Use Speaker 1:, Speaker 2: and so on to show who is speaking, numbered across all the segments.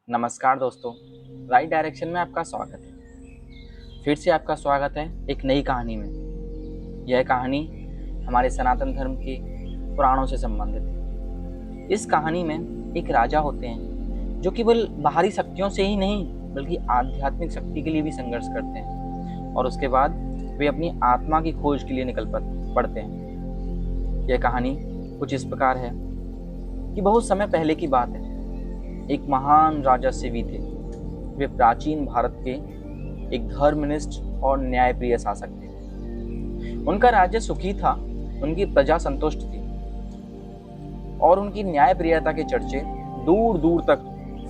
Speaker 1: नमस्कार दोस्तों, right direction में आपका स्वागत है। फिर से आपका स्वागत है एक नई कहानी में। यह कहानी हमारे सनातन धर्म के पुराणों से संबंधित है। इस कहानी में एक राजा होते हैं जो केवल बाहरी शक्तियों से ही नहीं बल्कि आध्यात्मिक शक्ति के लिए भी संघर्ष करते हैं और उसके बाद वे अपनी आत्मा की खोज के लिए निकल पड़ते हैं। यह कहानी कुछ इस प्रकार है कि बहुत समय पहले की बात है। एक महान राजा शिवी थे। वे प्राचीन भारत के एक धर्मनिष्ठ और न्यायप्रिय शासक थे। उनका राज्य सुखी था, उनकी प्रजा संतुष्ट थी और उनकी न्यायप्रियता के चर्चे दूर दूर तक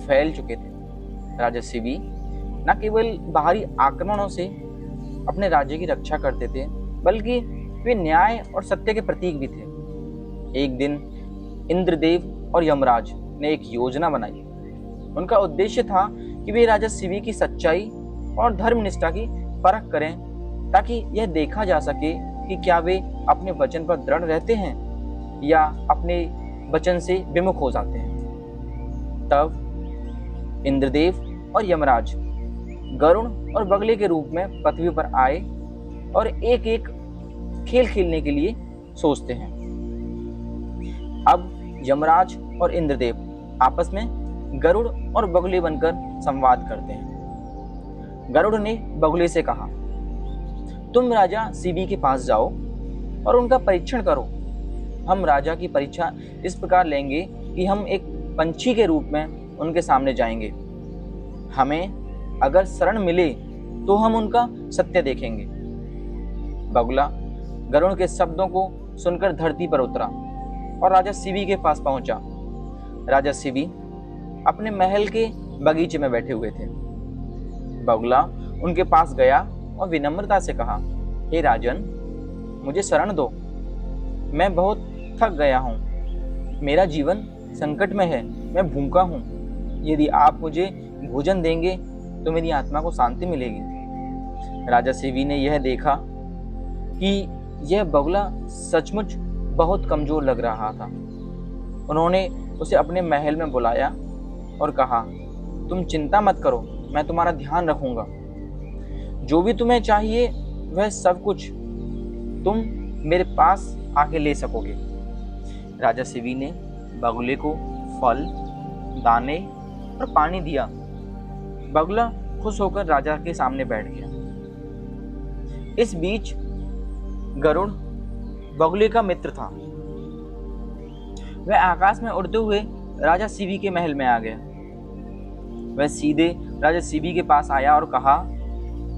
Speaker 1: फैल चुके थे। राजा शिवी न केवल बाहरी आक्रमणों से अपने राज्य की रक्षा करते थे बल्कि वे न्याय और सत्य के प्रतीक भी थे। एक दिन इंद्रदेव और यमराज ने एक योजना बनाई। उनका उद्देश्य था कि वे राजा शिवी की सच्चाई और धर्मनिष्ठा की परख करें ताकि यह देखा जा सके कि क्या वे अपने वचन पर दृढ़ रहते हैं या अपने वचन से विमुख हो जाते हैं। तब इंद्रदेव और यमराज गरुड़ और बगले के रूप में पृथ्वी पर आए और एक एक खेल खेलने के लिए सोचते हैं। अब यमराज और इंद्रदेव आपस में गरुड़ और बगुले बनकर संवाद करते हैं। गरुड़ ने बगुले से कहा, तुम राजा शिवी के पास जाओ और उनका परीक्षण करो। हम राजा की परीक्षा इस प्रकार लेंगे कि हम एक पंछी के रूप में उनके सामने जाएंगे। हमें अगर शरण मिले तो हम उनका सत्य देखेंगे। बगुला गरुड़ के शब्दों को सुनकर धरती पर उतरा और राजा शिवी के पास पहुंचा। राजा शिवी अपने महल के बगीचे में बैठे हुए थे। बगुला उनके पास गया और विनम्रता से कहा, हे राजन, मुझे शरण दो। मैं बहुत थक गया हूँ। मेरा जीवन संकट में है। मैं भूखा हूँ। यदि आप मुझे भोजन देंगे तो मेरी आत्मा को शांति मिलेगी। राजा शिवी ने यह देखा कि यह बगुला सचमुच बहुत कमजोर लग रहा था। उन्होंने उसे अपने महल में बुलाया और कहा, तुम चिंता मत करो, मैं तुम्हारा ध्यान रखूंगा। जो भी तुम्हें चाहिए वह सब कुछ तुम मेरे पास आके ले सकोगे। राजा शिवी ने बगुले को फल, दाने और पानी दिया। बगुला खुश होकर राजा के सामने बैठ गया। इस बीच गरुड़ बगुले का मित्र था। वह आकाश में उड़ते हुए राजा शिवी के महल में आ गया। वह सीधे राजा शिवी के पास आया और कहा,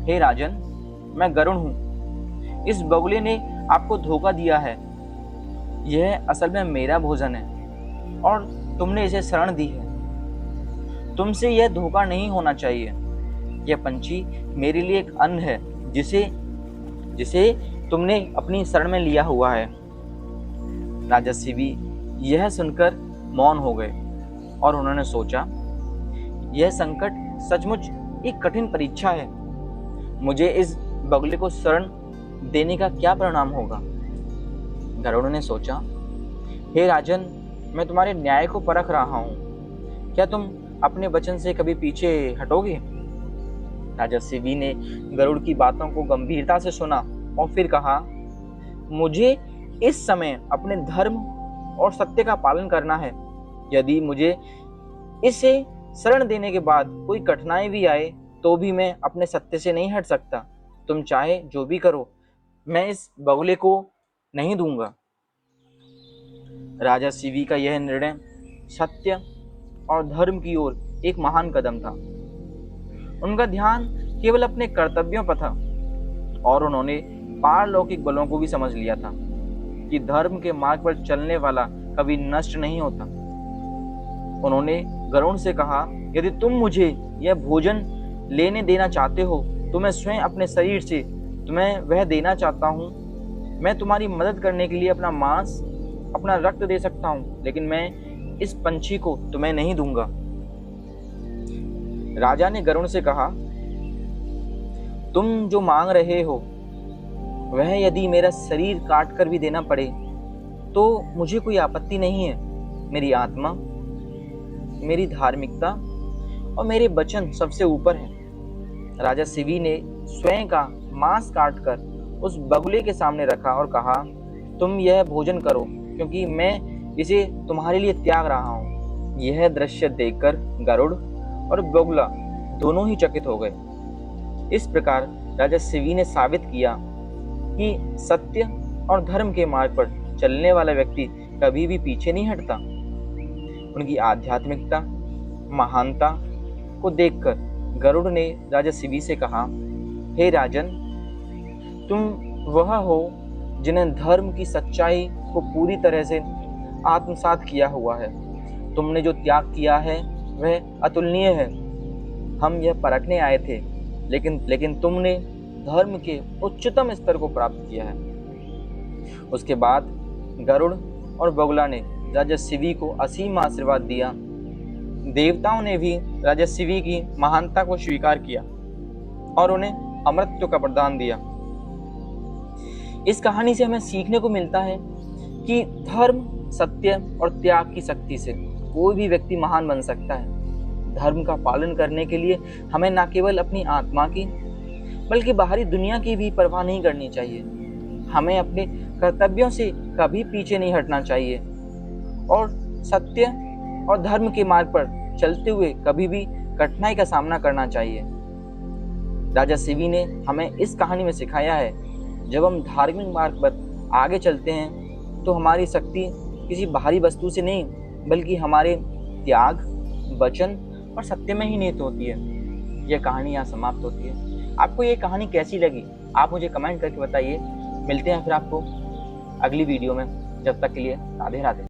Speaker 1: हे राजन, मैं गरुड़ हूं। इस बगुले ने आपको धोखा दिया है। यह असल में मेरा भोजन है और तुमने इसे शरण दी है। तुमसे यह धोखा नहीं होना चाहिए। यह पंछी मेरे लिए एक अन्न है जिसे तुमने अपनी शरण में लिया हुआ है। राजा शिवी यह सुनकर मौन हो गए और उन्होंने सोचा, यह संकट सचमुच एक कठिन परीक्षा है। मुझे इस बगुले को शरण देने का क्या परिणाम होगा? गरुड़ ने सोचा, हे राजन, मैं तुम्हारे न्याय को परख रहा हूँ। क्या तुम अपने वचन से कभी पीछे हटोगे? राजा शिवी ने गरुड़ की बातों को गंभीरता से सुना और फिर कहा, मुझे इस समय अपने धर्म और सत्य का पालन करना है। यदि मुझे इसे शरण देने के बाद कोई कठिनाई भी आए तो भी मैं अपने सत्य से नहीं हट सकता। तुम चाहे जो भी करो, मैं इस बगुले को नहीं दूंगा। राजा शिवी का यह निर्णय सत्य और धर्म की ओर एक महान कदम था। उनका ध्यान केवल अपने कर्तव्यों पर था और उन्होंने पारलौकिक बलों को भी समझ लिया था कि धर्म के मार्ग पर चलने वाला कभी नष्ट नहीं होता। उन्होंने गरुड़ से कहा, यदि तुम मुझे यह भोजन लेने देना चाहते हो तो मैं स्वयं अपने शरीर से तुम्हें वह देना चाहता हूँ। मैं तुम्हारी मदद करने के लिए अपना मांस, अपना रक्त दे सकता हूँ, लेकिन मैं इस पंछी को तुम्हें नहीं दूंगा। राजा ने गरुड़ से कहा, तुम जो मांग रहे हो वह यदि मेरा शरीर काट कर भी देना पड़े तो मुझे कोई आपत्ति नहीं है। मेरी आत्मा, मेरी धार्मिकता और मेरे वचन सबसे ऊपर हैं। राजा शिवी ने स्वयं का मांस काटकर उस बगुले के सामने रखा और कहा, तुम यह भोजन करो, क्योंकि मैं इसे तुम्हारे लिए त्याग रहा हूँ। यह दृश्य देखकर गरुड़ और बगुला दोनों ही चकित हो गए। इस प्रकार राजा शिवी ने साबित किया कि सत्य और धर्म के मार्ग पर चलने वाला व्यक्ति कभी भी पीछे नहीं हटता। उनकी आध्यात्मिकता, महानता को देखकर गरुड़ ने राजा शिवी से कहा, हे राजन, तुम वह हो जिन्हें धर्म की सच्चाई को पूरी तरह से आत्मसात किया हुआ है। तुमने जो त्याग किया है वह अतुलनीय है। हम यह परखने आए थे, लेकिन तुमने धर्म के उच्चतम स्तर को प्राप्त किया है। उसके बाद गरुड़ और बगुला ने राजा शिवी को असीम आशीर्वाद दिया। देवताओं ने भी राजा शिवी की महानता को स्वीकार किया और उन्हें अमृत का वरदान दिया। इस कहानी से हमें सीखने को मिलता है कि धर्म, सत्य और त्याग की शक्ति से कोई भी व्यक्ति महान बन सकता है। धर्म का पालन करने के लिए हमें न केवल अपनी आत्मा की बल्कि बाहरी दुनिया की भी परवाह नहीं करनी चाहिए। हमें अपने कर्तव्यों से कभी पीछे नहीं हटना चाहिए और सत्य और धर्म के मार्ग पर चलते हुए कभी भी कठिनाई का सामना करना चाहिए। राजा शिवी ने हमें इस कहानी में सिखाया है, जब हम धार्मिक मार्ग पर आगे चलते हैं तो हमारी शक्ति किसी बाहरी वस्तु से नहीं बल्कि हमारे त्याग, वचन और सत्य में ही निहित होती है। यह कहानी यहाँ समाप्त होती है। आपको ये कहानी कैसी लगी आप मुझे कमेंट करके बताइए। मिलते हैं फिर आपको अगली वीडियो में। जब तक के लिए राधे राधे।